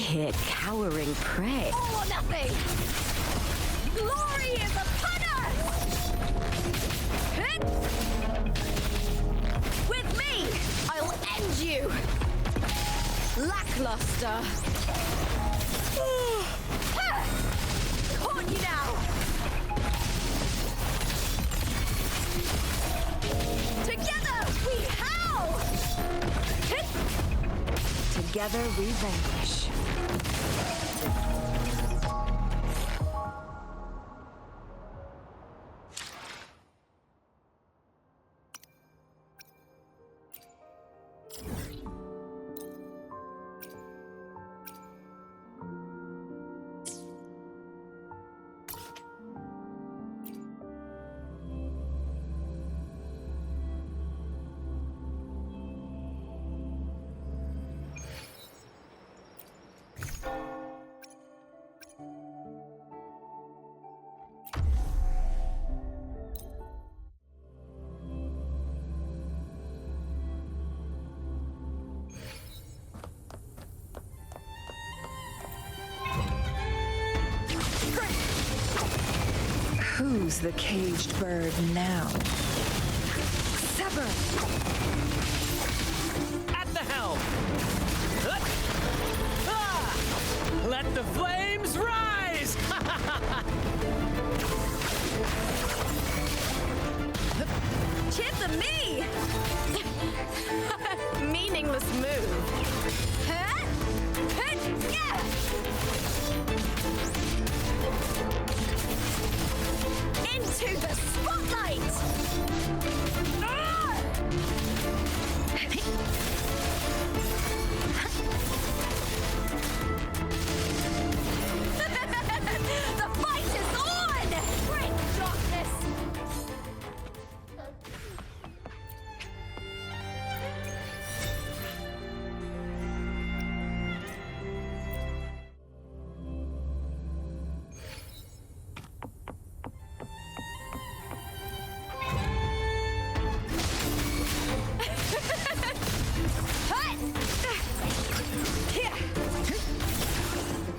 hear cowering prey. All or nothing! Glory is upon us! Hit! With me, I'll end you! Lackluster! Caught you now! Together we howl! Hit! Together we vanquish. Who's the caged bird now? Sever! At the helm! Let the flames rise! Chip the me! Meaningless move. Huh? Yeah! Into the spotlight! Ah! The fight is on! Break darkness!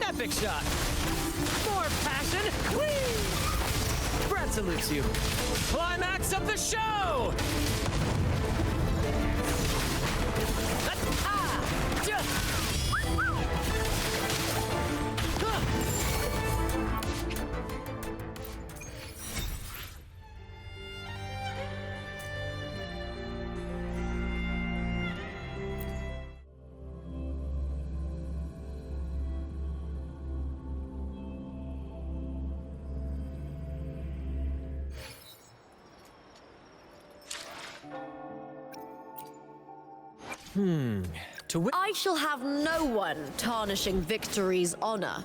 Epic shot! More passion! Whee! Brad salutes you. Climax of the show! To win. I shall have no one tarnishing victory's honor.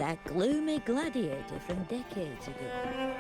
that gloomy gladiator from decades ago.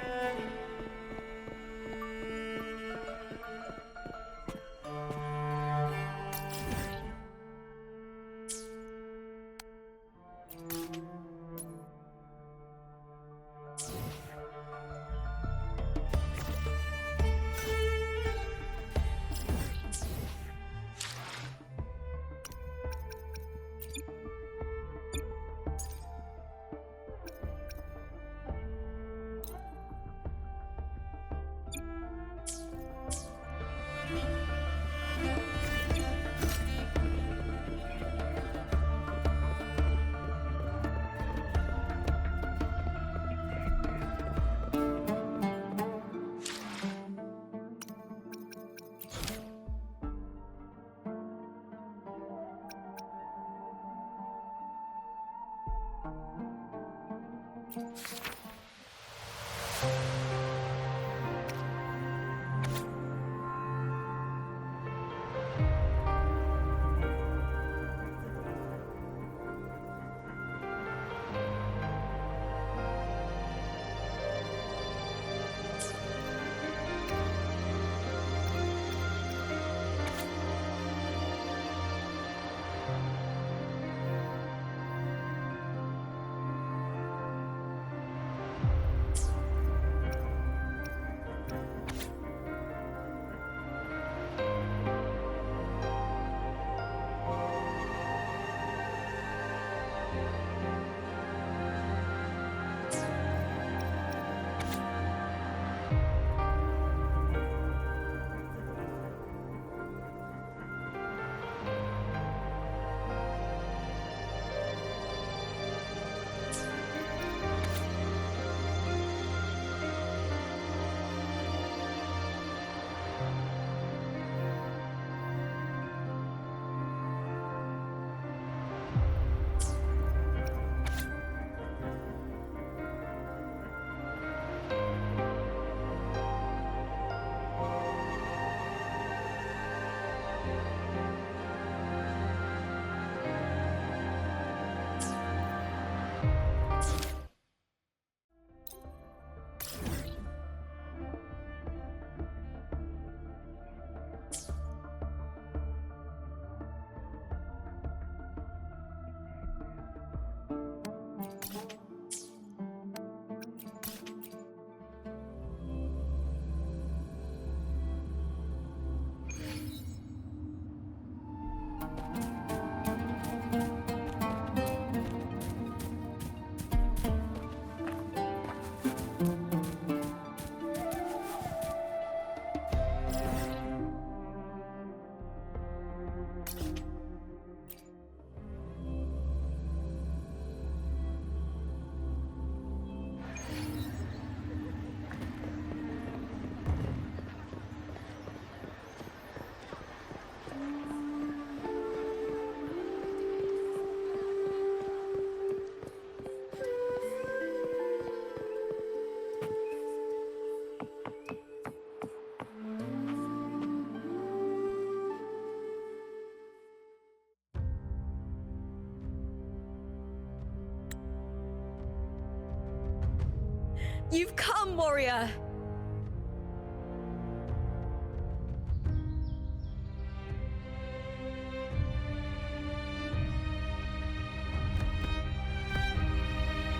You've come, warrior!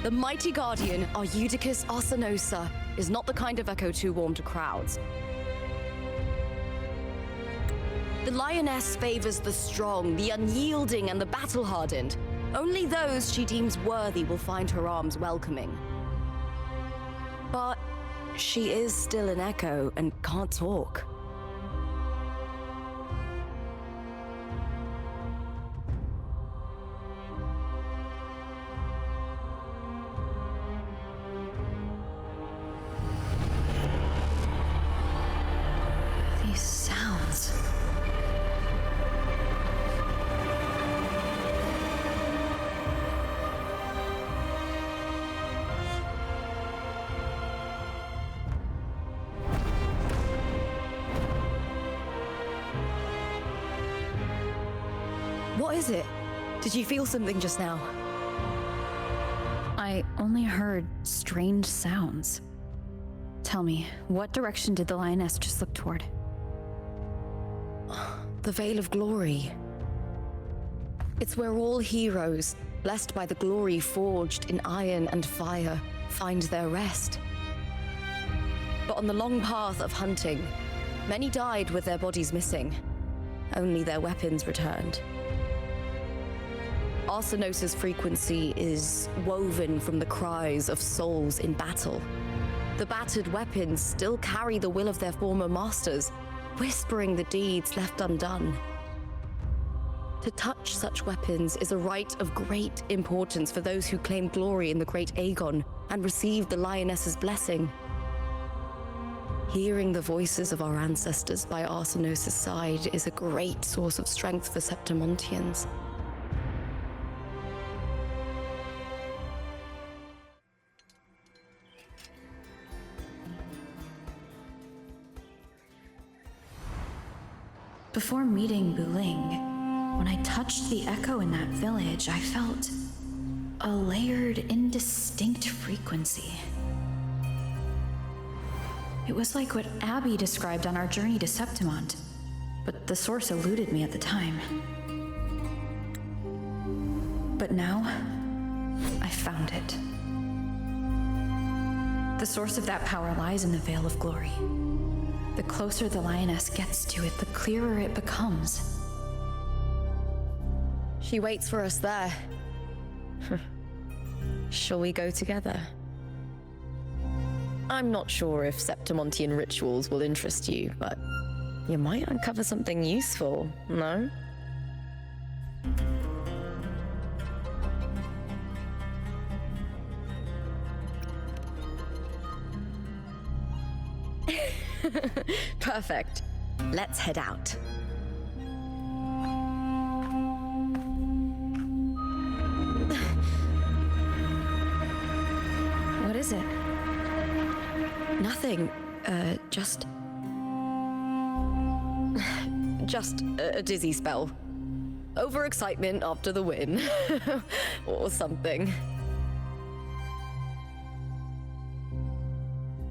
The mighty guardian, Arudicus Arsenosa, is not the kind of echo too warm to crowds. The lioness favors the strong, the unyielding, and the battle-hardened. Only those she deems worthy will find her arms welcoming. But she is still an echo and can't talk. These sounds. What is it? Did you feel something just now? I I only heard strange sounds. Tell me, what direction did the lioness just look toward? The Vale of Glory. It's where all heroes, blessed by the glory forged in iron and fire, find their rest. But on the long path of hunting, many died with their bodies missing. Only their weapons returned. Arsenos's frequency is woven from the cries of souls in battle. The battered weapons still carry the will of their former masters, whispering the deeds left undone. To touch such weapons is a rite of great importance for those who claim glory in the great Aegon and receive the Lioness's blessing. Hearing the voices of our ancestors by Arsenos' side is a great source of strength for Septimontians. Before meeting Buling, when I touched the echo in that village, I felt a layered, indistinct frequency. It was like what Abby described on our journey to Septimont, but the source eluded me at the time. But now, I found it. The source of that power lies in the Vale of Glory. The closer the lioness gets to it, the clearer it becomes. She waits for us there. Shall we go together? I'm not sure if Septimontian rituals will interest you, but you might uncover something useful, no? Perfect. Let's head out. What is it? Nothing. Just a dizzy spell. Overexcitement after the win. Or something.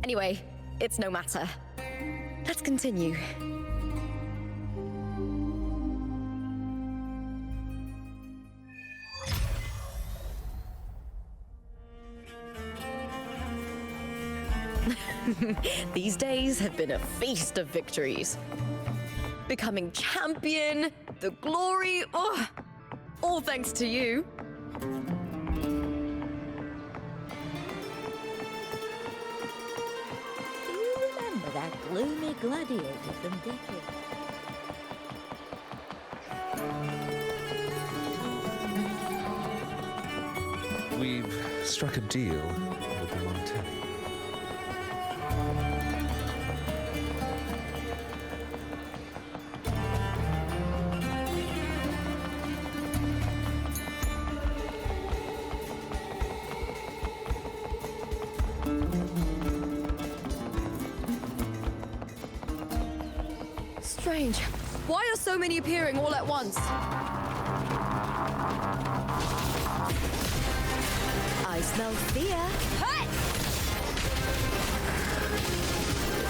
Anyway, it's no matter. Let's continue. These days have been a feast of victories. Becoming champion, the glory, all thanks to you. Do you remember that gloomy gladiator from decades? We've struck a deal with the Montelli. Strange. Why are so many appearing all at once? I smell fear. Hey!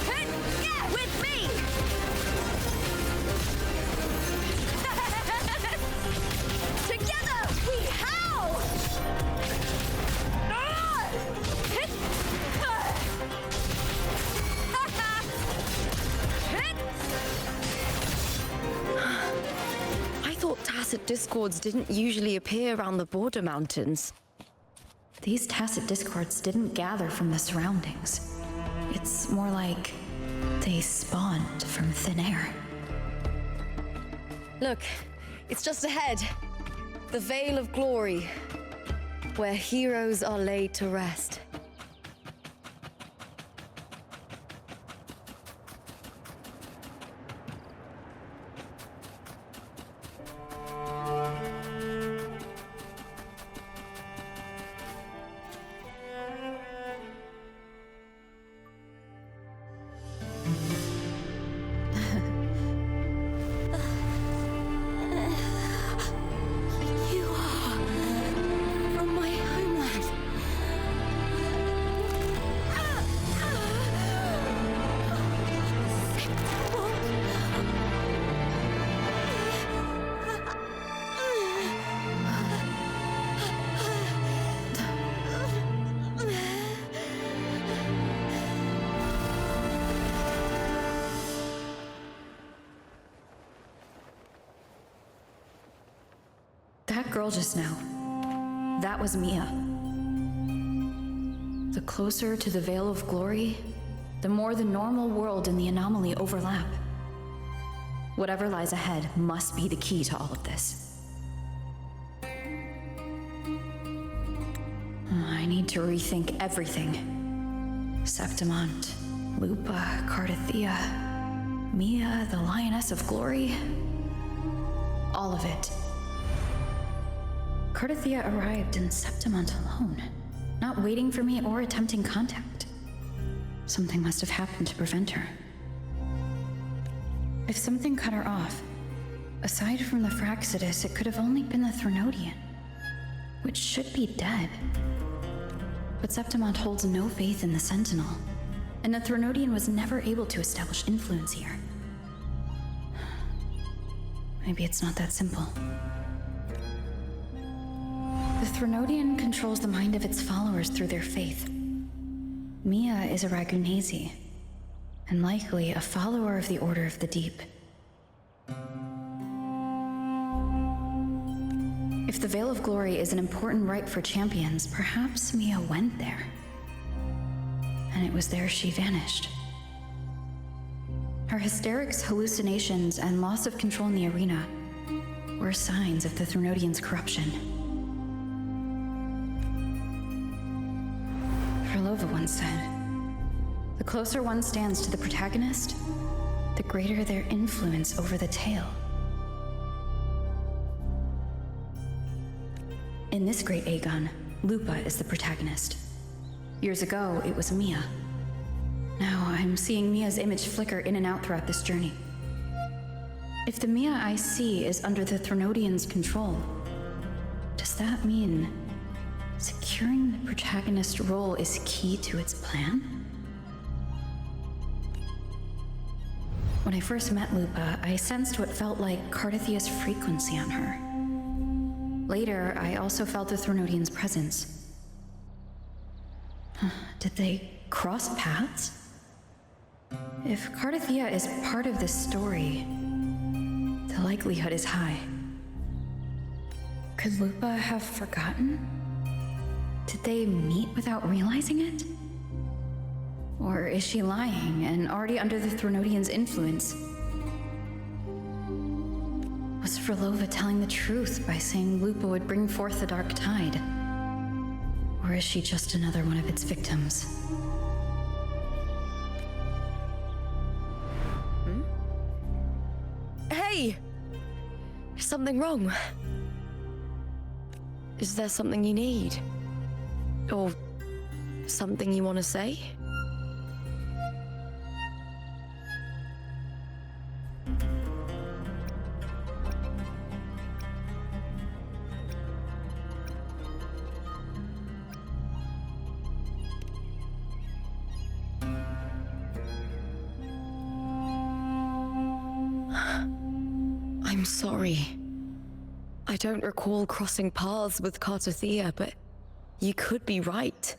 Hey! Yeah! With me! Together we howl! Hit! Hit! I thought tacit discords didn't usually appear around the border mountains. These tacit discords didn't gather from the surroundings. It's more like they spawned from thin air. Look, it's just ahead. The Vale of Glory, where heroes are laid to rest. You are from my homeland. that girl just now, that was Mia. The closer to the Vale of Glory, the more the normal world and the anomaly overlap. Whatever lies ahead must be the key to all of this. I need to rethink everything. Septimont, Lupa, Cardathia, Mia, the Lioness of Glory. All of it. Cardathia arrived in Septimont alone, not waiting for me or attempting contact. Something must have happened to prevent her. If something cut her off, aside from the Fraxidus, it could have only been the Threnodian, which should be dead. But Septimont holds no faith in the Sentinel, and the Threnodian was never able to establish influence here. Maybe it's not that simple. The Threnodian controls the mind of its followers through their faith. Mia is a Ragunasi, and likely a follower of the Order of the Deep. If the Vale of Glory is an important rite for champions, perhaps Mia went there. And it was there she vanished. Her hysterics, hallucinations, and loss of control in the arena were signs of the Threnodian's corruption. Frolova once said, "The closer one stands to the protagonist, the greater their influence over the tale." In this great Aegon, Lupa is the protagonist. Years ago, it was Mia. Now I'm seeing Mia's image flicker in and out throughout this journey. If the Mia I see is under the Threnodian's control, does that mean securing the protagonist role is key to its plan? When I first met Lupa, I sensed what felt like Cardathia's frequency on her. Later, I also felt the Threnodian's presence. Did they cross paths? If Cardathia is part of this story, the likelihood is high. Could Lupa have forgotten? Did they meet without realizing it? Or is she lying and already under the Threnodian's influence? Was Frolova telling the truth by saying Lupa would bring forth the Dark Tide? Or is she just another one of its victims? Hey! Is something wrong? Is there something you need? Or something you want to say? I'm sorry. I don't recall crossing paths with Cardathia, but you could be right.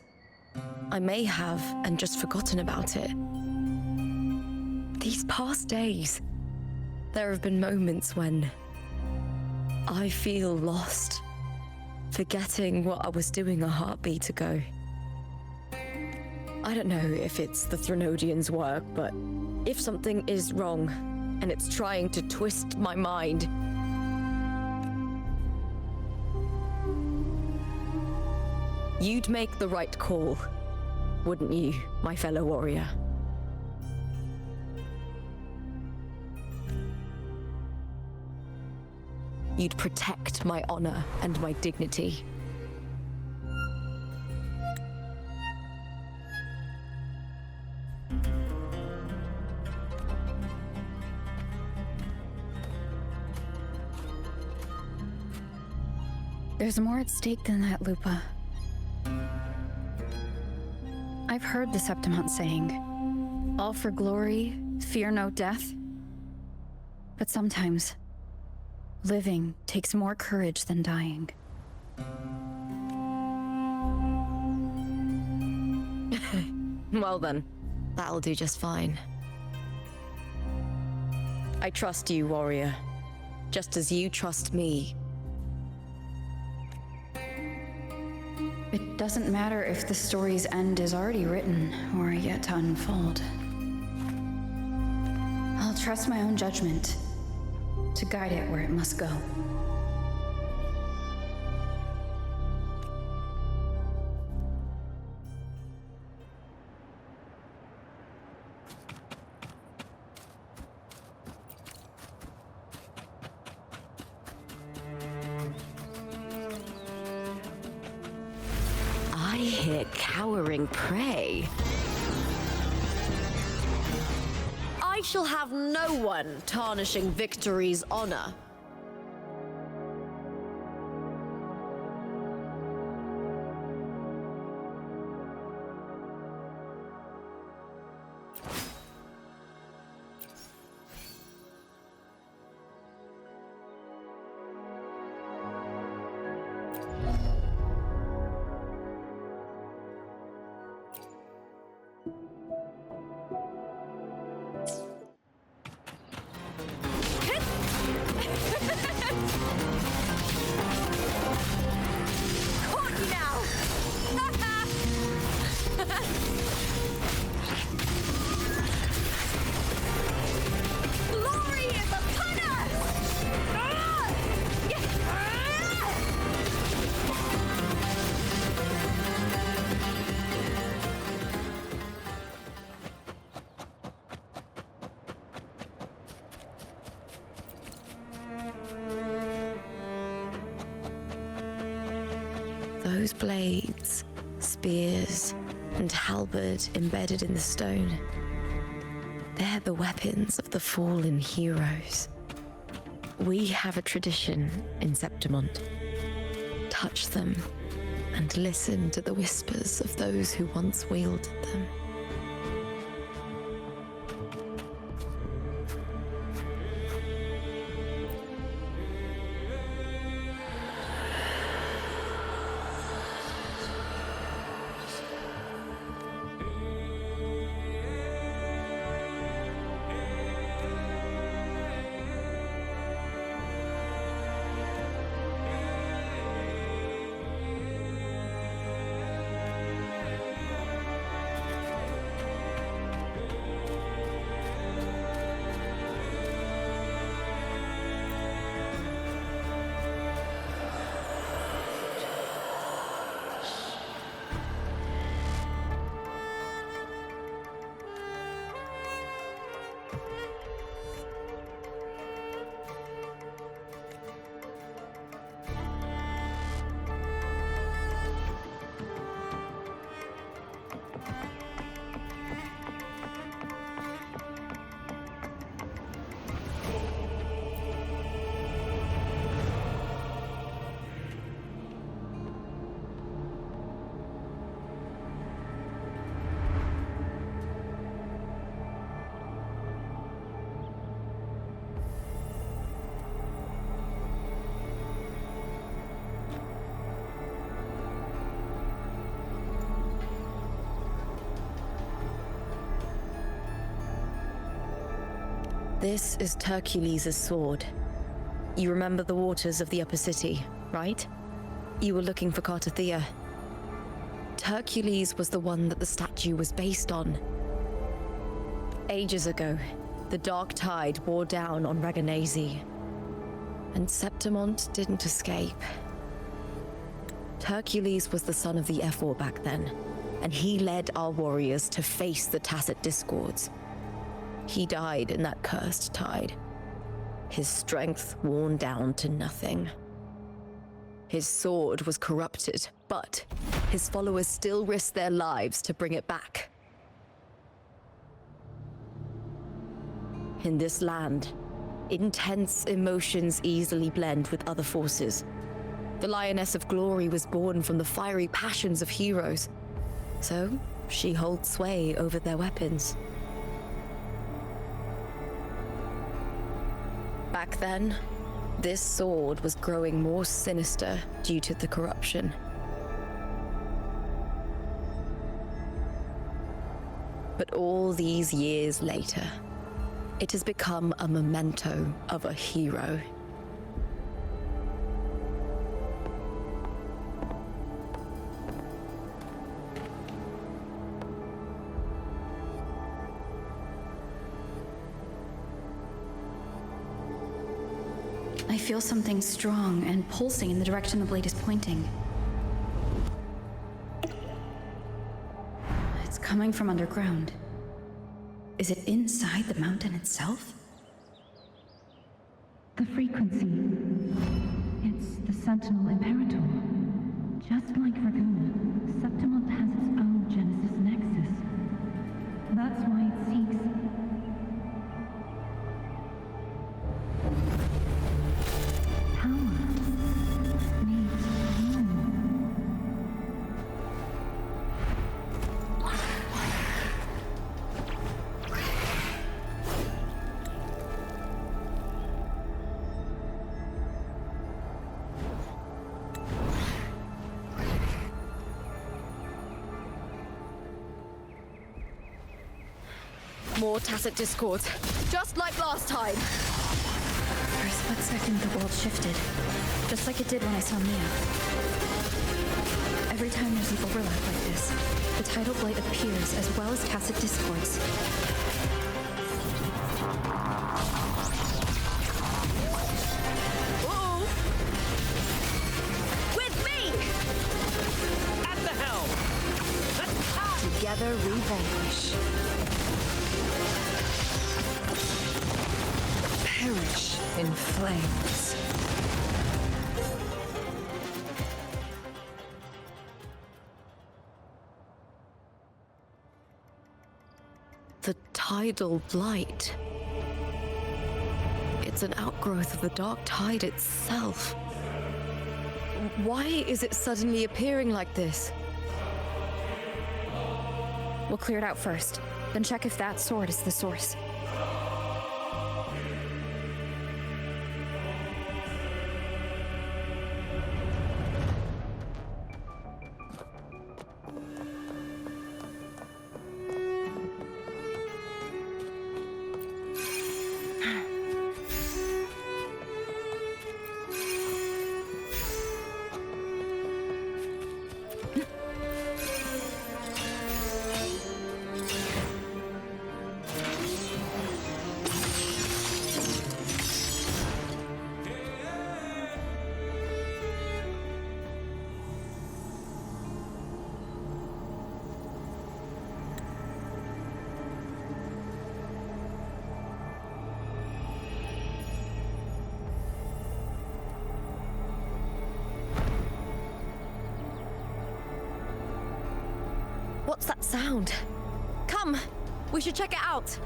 I may have and just forgotten about it. These past days, there have been moments when I feel lost, forgetting what I was doing a heartbeat ago. I don't know if it's the Threnodian's work, but if something is wrong, and it's trying to twist my mind, you'd make the right call, wouldn't you, my fellow warrior? You'd protect my honor and my dignity. There's more at stake than that, Lupa. I've heard the Septimont saying, all for glory, fear no death. But sometimes, living takes more courage than dying. Well then, that'll do just fine. I trust you, warrior, just as you trust me. doesn't matter if the story's end is already written or yet to unfold. I'll trust my own judgment to guide it where it must go. I hear cowering prey. I shall have no one tarnishing victory's honor. Caught you now! Glory is upon us! Those blades, spears, and halberd embedded in the stone, they're the weapons of the fallen heroes. We have a tradition in Septimont. Touch them and listen to the whispers of those who once wielded them. This is Tercules' sword. You remember the waters of the upper city, right? You were looking for Cartathea. Tercules was the one that the statue was based on. Ages ago, the dark tide bore down on Raganesi, and Septimont didn't escape. Tercules was the son of the Ephor back then, and he led our warriors to face the Tacit Discords. He died in that cursed tide, his strength worn down to nothing. His sword was corrupted, but his followers still risked their lives to bring it back. In this land, intense emotions easily blend with other forces. The Lioness of Glory was born from the fiery passions of heroes, so she holds sway over their weapons. Back then, this sword was growing more sinister due to the corruption. But all these years later, it has become a memento of a hero. I feel something strong and pulsing in the direction the blade is pointing. It's coming from underground. Is it inside the mountain itself? The frequency. It's the Sentinel Imperator. Just like Dragoon, Septimont has its own Genesis Nexus. That's why it seeks... power. Needs room. More tacit discords, just like last time. For a split second, the world shifted, just like it did when I saw Mia. Every time there's an overlap like this, the tidal blight appears as well as tacit discords. Uh-oh! With me! At the helm! Together we vanquish. Perish in flames. The tidal blight. It's an outgrowth of the dark tide itself. Why is it suddenly appearing like this? We'll clear it out first, then check if that sword is the source. What's that sound? Come, we should check it out.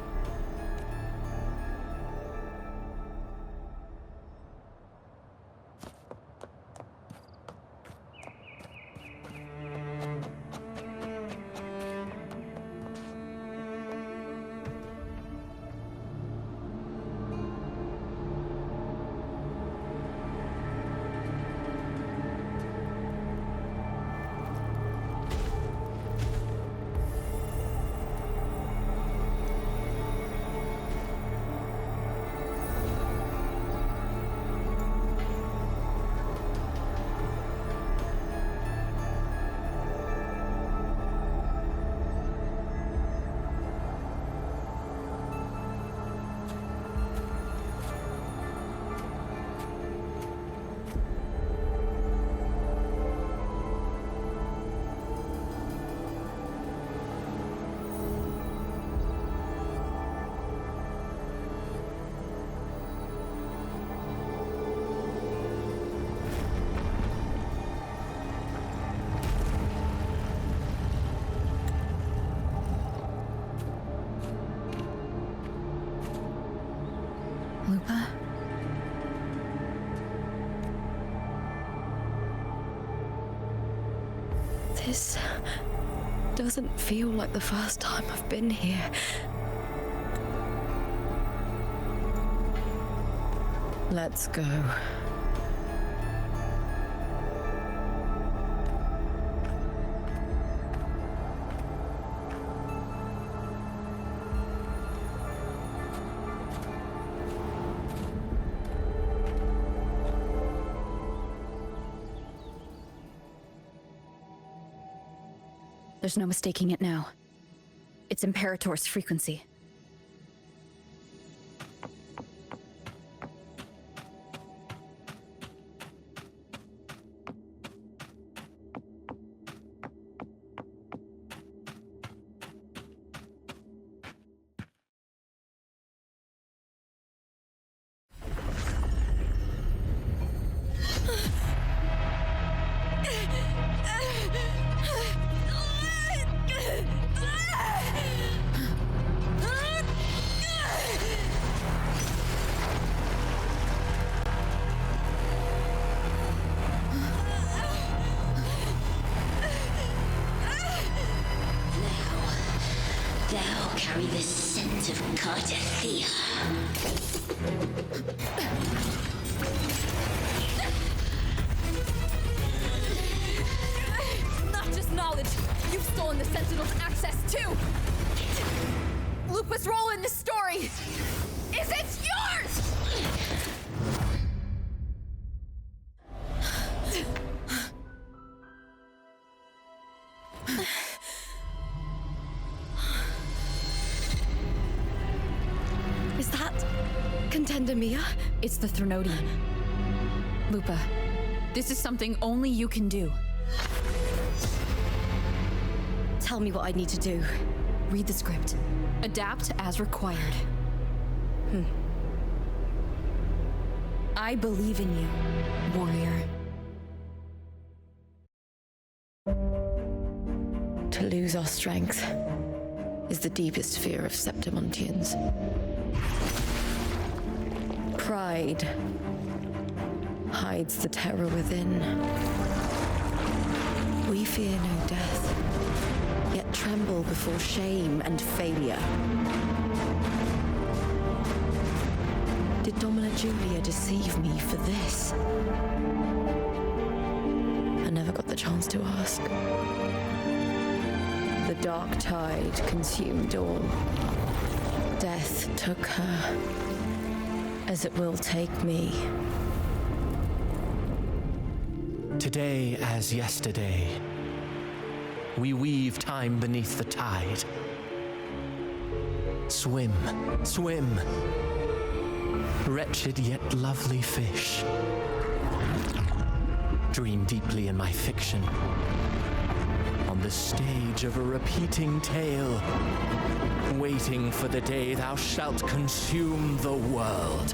Lupa? This doesn't feel like the first time I've been here. Let's go. There's no mistaking it now. It's Imperator's frequency. carry the scent of Cardathia. Not just knowledge, you've stolen the Sentinel's access too! Lupa's role in this story isn't yours! Is that Contender Mia? It's the Threnodian. Lupa, this is something only you can do. Tell me what I need to do. Read the script. Adapt as required. I believe in you, warrior. To lose our strength is the deepest fear of Septimontians. Pride hides the terror within. We fear no death, yet tremble before shame and failure. Did Domina Julia deceive me for this? I never got the chance to ask. The dark tide consumed all. Death took her, as it will take me. Today as yesterday, we weave time beneath the tide. Swim, swim, wretched yet lovely fish. Dream deeply in my fiction, on the stage of a repeating tale, waiting for the day thou shalt consume the world.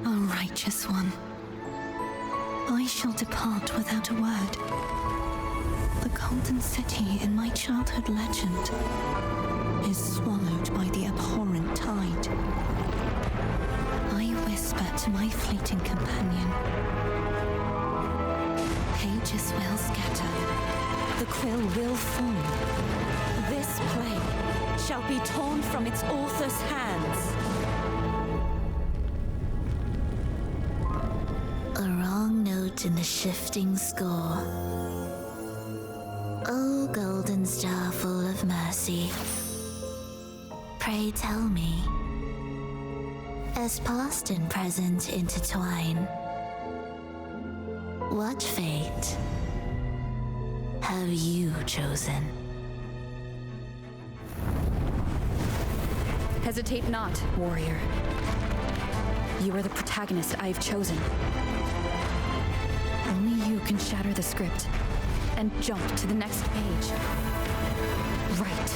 O righteous one, I shall depart without a word. The golden city in my childhood legend is swallowed by the abhorrent tide. I whisper to my fleeting companion. Pages will scatter. The quill will fall. This play shall be torn from its author's hands. A wrong note in the shifting score. O golden star full of mercy, pray tell me, as past and present intertwine, what fate have you chosen? Hesitate not, warrior. You are the protagonist I have chosen. Only you can shatter the script and jump to the next page. Right.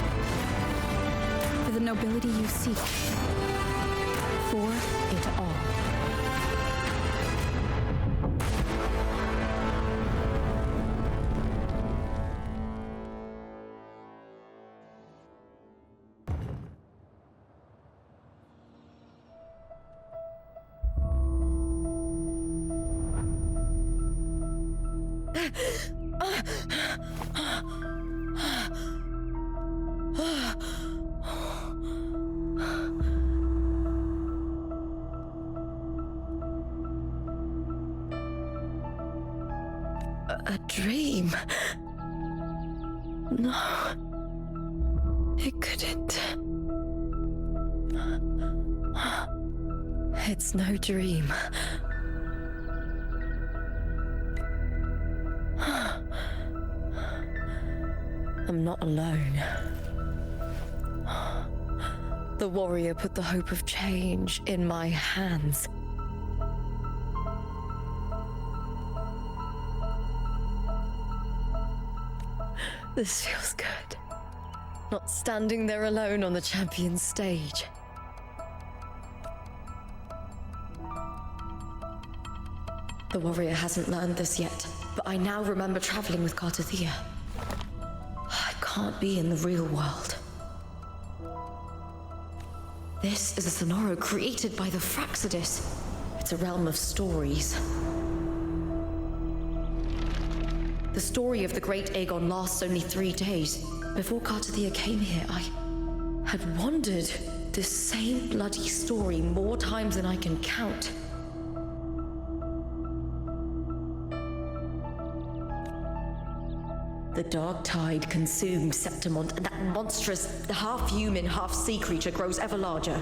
For the nobility you seek. For it all. A dream? No. It couldn't. It's no dream. I'm not alone. The warrior put the hope of change in my hands. This feels good. Not standing there alone on the champion's stage. The warrior hasn't learned this yet, but I now remember traveling with Cardathia. I can't be in the real world. This is a Sonoro created by the Fraxidus. It's a realm of stories. The The story of the great Aegon lasts only 3 days. Before Cartathea came here, I had wondered this same bloody story more times than I can count. The dark tide consumed Septimont, and that monstrous, half-human, half-sea creature grows ever larger.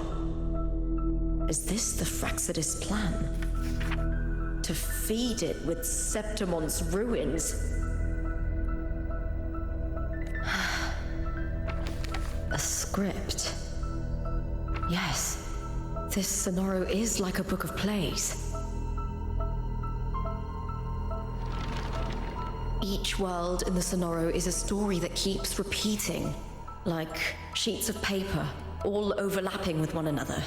Is this the Fraxidus plan? To feed it with Septimont's ruins? A script. Yes, this Sonoro is like a book of plays. Each world in the Sonoro is a story that keeps repeating, like sheets of paper, all overlapping with one another.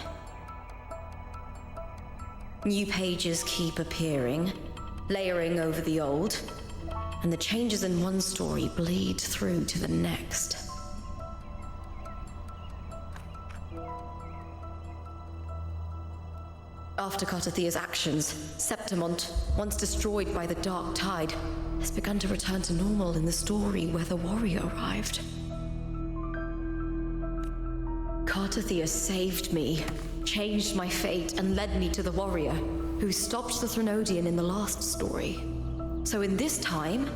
New pages keep appearing, layering over the old, and the changes in one story bleed through to the next. After Cartathea's actions, Septimont, once destroyed by the dark tide, has begun to return to normal in the story where the warrior arrived. Cartathea saved me, changed my fate, and led me to the warrior, who stopped the Threnodian in the last story. So in this time,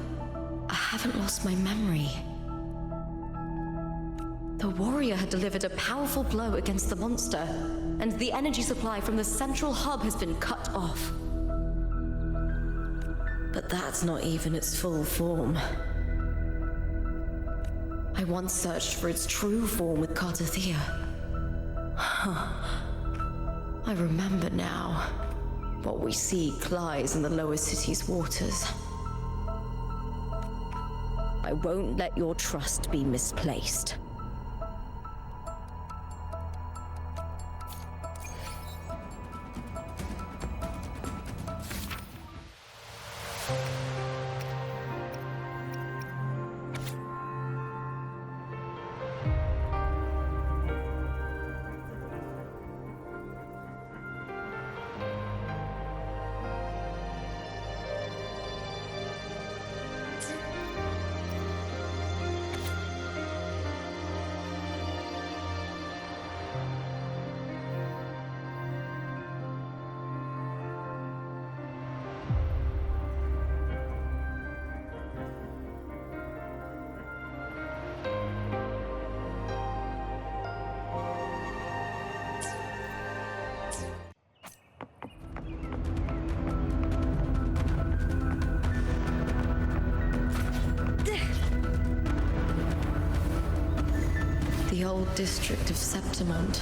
I haven't lost my memory. The warrior had delivered a powerful blow against the monster, and the energy supply from the central hub has been cut off. But that's not even its full form. I once searched for its true form with Cartathea. I remember now. What we seek lies in the lower city's waters. I won't let your trust be misplaced. The old district of Septimont,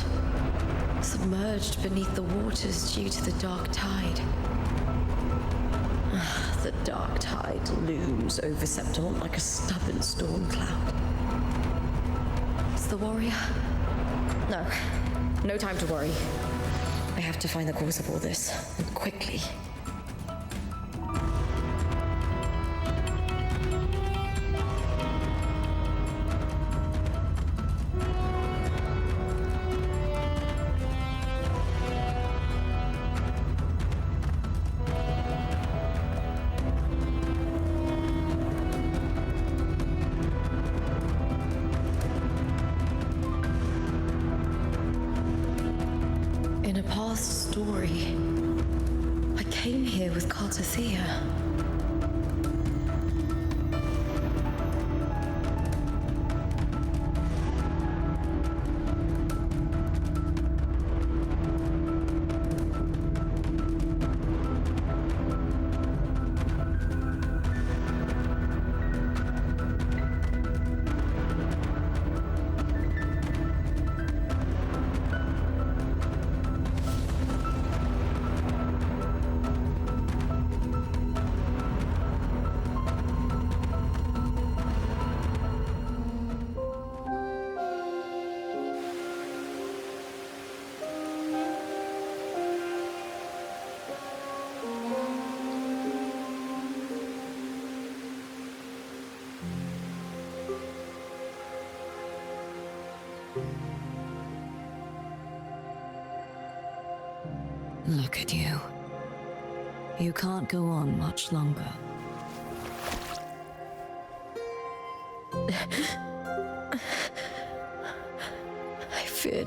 submerged beneath the waters due to the dark tide. The dark tide looms over Septimont like a stubborn storm cloud. Is the warrior? No. No time to worry. I have to find the cause of all this, and quickly. In a past story, I came here with Cartathea. Look at you. You can't go on much longer.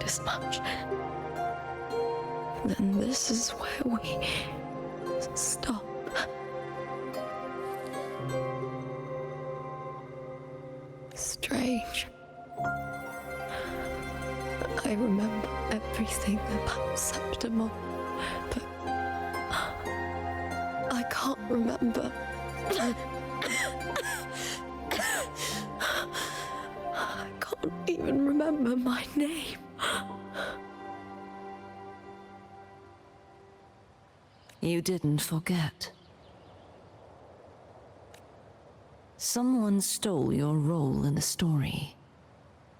this much, then this is where we stop. Strange. I remember everything about Septimon, but I can't remember. I can't even remember my name. You didn't forget. Someone stole your role in the story.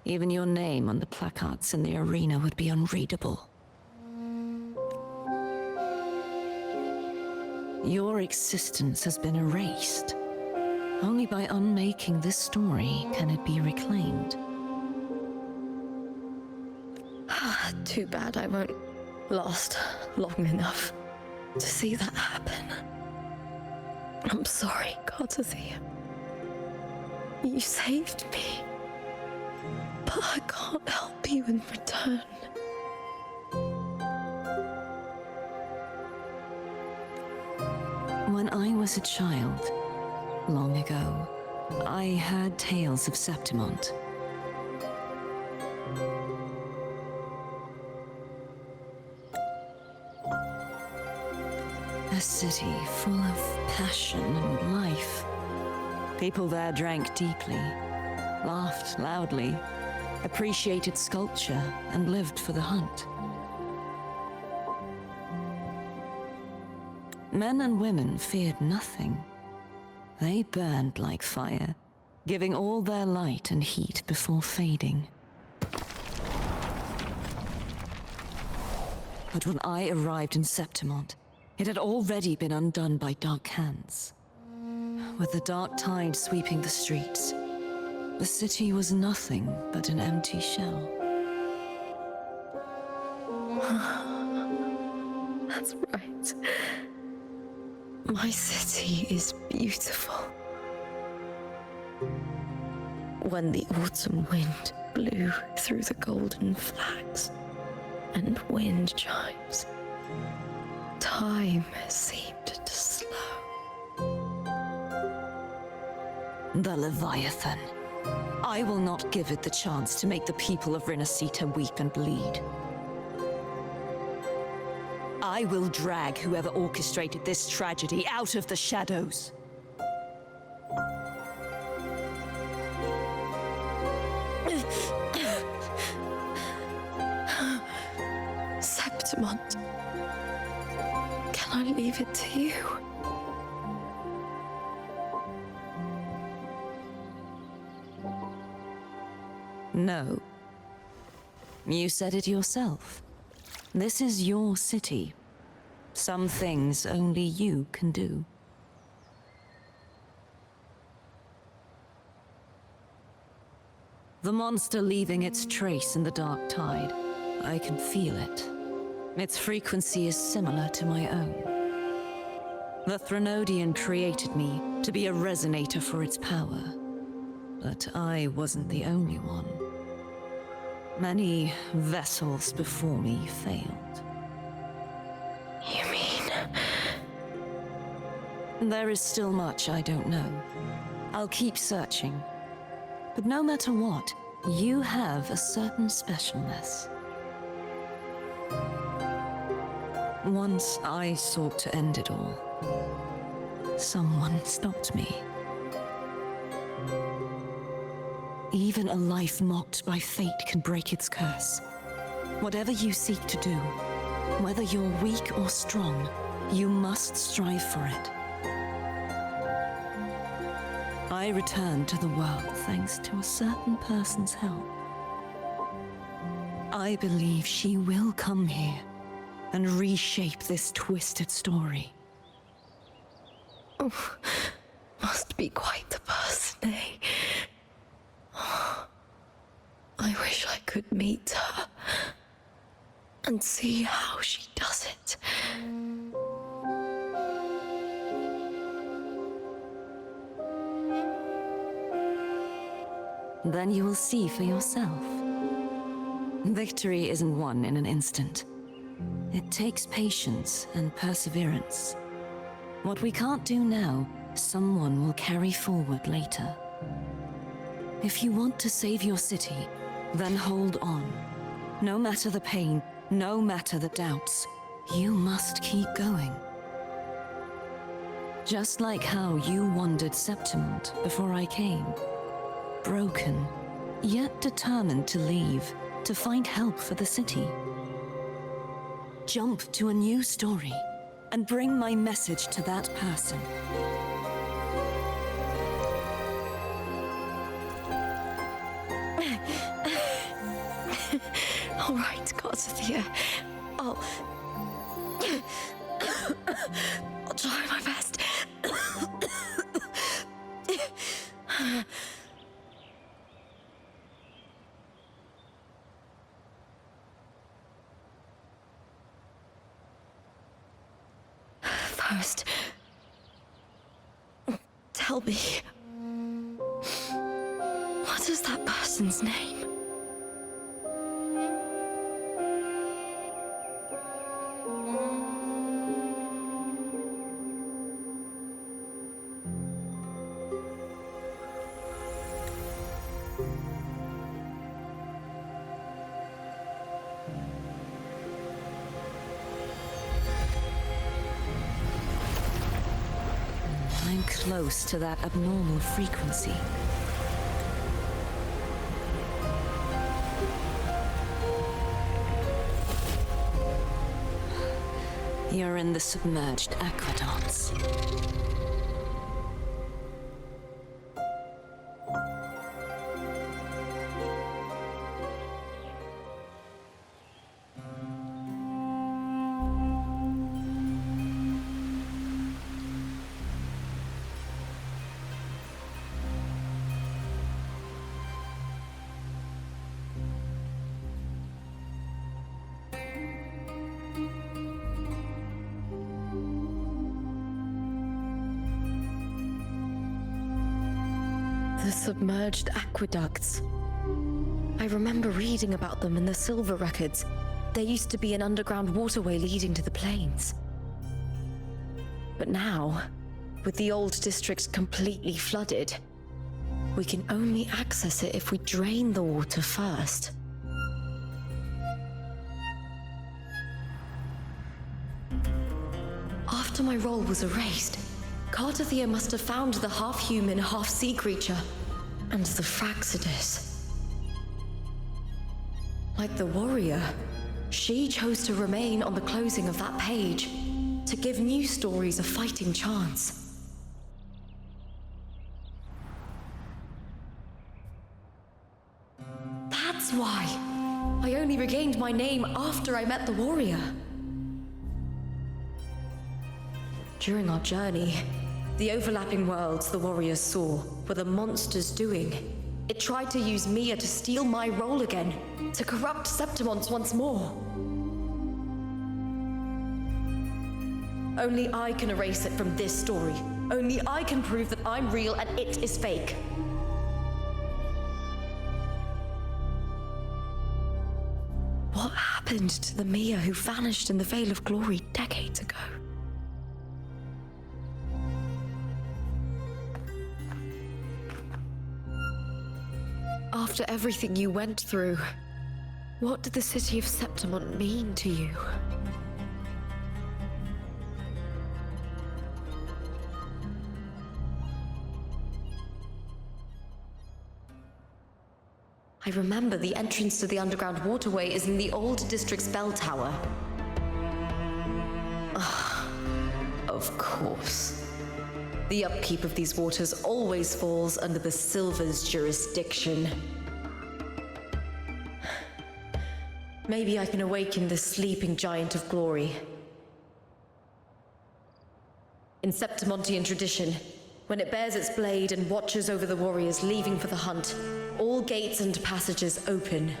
Even your name on the placards in the arena would be unreadable. Your existence has been erased. Only by unmaking this story can it be reclaimed. Too bad I won't last long enough to see that happen. I'm sorry, Colosseum. You saved me, but I can't help you in return. When I was a child, long ago, I heard tales of Septimon. A city full of passion and life. People there drank deeply, laughed loudly, appreciated sculpture, and lived for the hunt. Men and women feared nothing. They burned like fire, giving all their light and heat before fading. But when I arrived in Septimon, it had already been undone by dark hands. With the dark tide sweeping the streets, the city was nothing but an empty shell. That's right. My city is beautiful. When the autumn wind blew through the golden flags and wind chimes, time seemed to slow. The Leviathan. I will not give it the chance to make the people of Renacita weep and bleed. I will drag whoever orchestrated this tragedy out of the shadows. Septimon, can I leave it to you? No. You said it yourself. This is your city. Some things only you can do. The monster leaving its trace in the dark tide. I can feel it. Its frequency is similar to my own. The Threnodian created me to be a resonator for its power. But I wasn't the only one. Many vessels before me failed. You mean? There is still much I don't know. I'll keep searching. But no matter what, you have a certain specialness. Once I sought to end it all. Someone stopped me. Even a life mocked by fate can break its curse. Whatever you seek to do, whether you're weak or strong, you must strive for it. I returned to the world thanks to a certain person's help. I believe she will come here and reshape this twisted story. Oh, must be quite the person, eh? I wish I could meet her and see how she does it. Then you will see for yourself. Victory isn't won in an instant. It takes patience and perseverance. What we can't do now, someone will carry forward later. If you want to save your city, then hold on. No matter the pain, no matter the doubts, you must keep going. Just like how you wandered Septimont before I came. Broken, yet determined to leave, to find help for the city. Jump to a new story and bring my message to that person. All right, Colosseum. I'll try my best. First, tell me, what is that person's name? I'm close to that abnormal frequency. You're in the submerged aqueducts. The submerged aqueducts. I remember reading about them in the Silver records. There used to be an underground waterway leading to the plains. But now, with the old district completely flooded, we can only access it if we drain the water first. After my role was erased, Cartathea must have found the half-human, half-sea creature, and the Fraxidus. Like the warrior, she chose to remain on the closing of that page, to give new stories a fighting chance. That's why I only regained my name after I met the warrior. During our journey, the overlapping worlds the warriors saw were the monster's doing. It tried to use Mia to steal my role again, to corrupt Septimont once more. Only I can erase it from this story. Only I can prove that I'm real and it is fake. What happened to the Mia who vanished in the Vale of Glory decades ago? After everything you went through, what did the city of Septimont mean to you? I remember the entrance to the underground waterway is in the old district's bell tower. Of course. The upkeep of these waters always falls under the Silver's jurisdiction. Maybe I can awaken the sleeping giant of glory. In Septimontian tradition, when it bears its blade and watches over the warriors leaving for the hunt, all gates and passages open.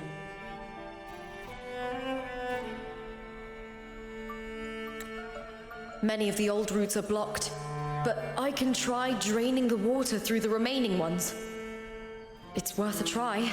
Many of the old routes are blocked, but I can try draining the water through the remaining ones. It's worth a try.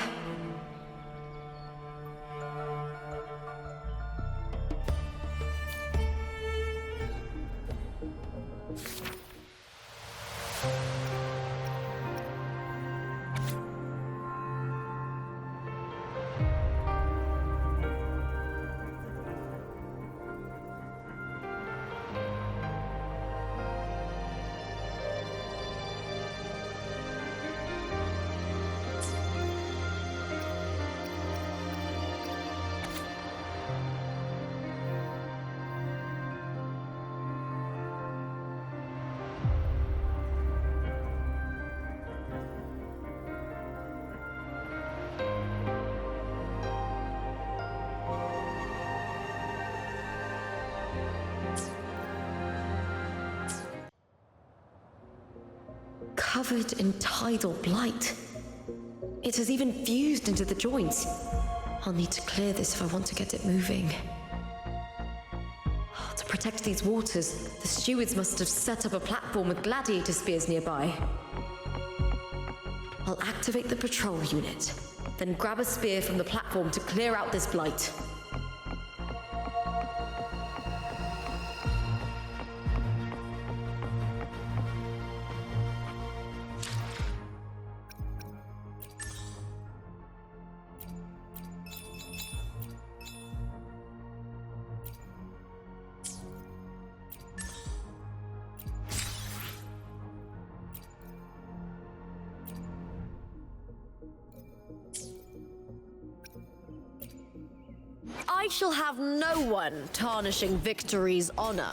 covered in tidal blight. It has even fused into the joints. I'll need to clear this if I want to get it moving. To protect these waters, the stewards must have set up a platform with gladiator spears nearby. I'll activate the patrol unit, then grab a spear from the platform to clear out this blight. I shall have no one tarnishing victory's honor.